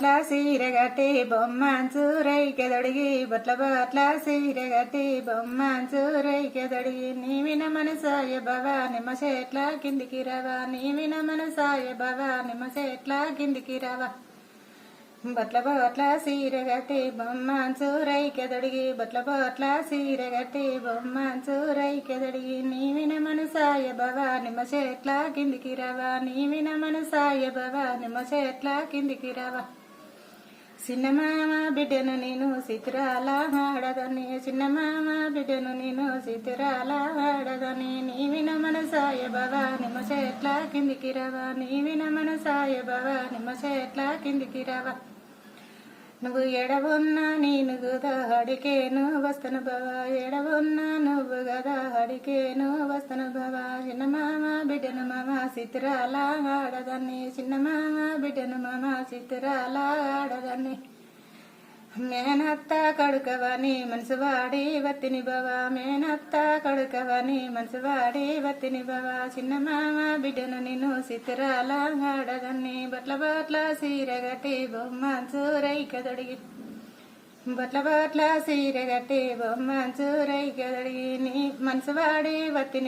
బాట్ల సీరగట్టి బొమ్మాంచూరైకెదడిగి బట్ల బాట్ల సీరగట్టి బొమ్మాంచూరైకెదడిగి నీవిన మనసాయ బావా నిమ్మ చెట్ల కిందికి రావా నీవిన మనసాయ బావా నిమ్మ చెట్ల కిందికి రావా బట్ల బాట్ల సీరగట్టి బొమ్మాంచూరైకెదడిగి బట్ల బాట్ల సీరగట్టి బొమ్మాంచూరైకెదడిగి నీవిన మనసాయ బావా నిమ్మ చెట్ల కిందికి రావా నీవిన మనసాయ బావా నిమ్మ చెట్ల కిందికి రావా చిన్నమామ బిడ్డను నేను సితురాల ఆడదని చిన్నమామ బిడ్డను నేను సితురాల ఆడదని నీవిన మనసాయ బావా నిమ్మ చెట్ల కిందికి రావా నీవిన మనసాయ బావా నిమ్మ చెట్ల కిందికి రావా నువ్వు ఎడవున్నా నేను గదా అడికేను వస్తను బావా ఎడవున్నా నువ్వు గదా అడికేను వస్తను బావా చిన్నమామ బిడ్డను మామ సితురాల ఆడదాన్ని చిన్నమామ బిడ్డను మామ సితురాల ఆడదాన్ని మేనత్త కడుకవని మనసువాడి వత్తిని బావా మేనత్త కడుకవని మనసువాడి వత్తిని బావా చిన్నమామ బిడ్డను నేను సితురాల ఆడదాన్ని బట్ల బాట్ల సీరగట్టి బొమ్మాంచూరైకెదడిగి బట్ల బాట్ల సీరగట్టి బొమ్మాంచూరైకెదడిగి నీ మనసువాడి వత్తిని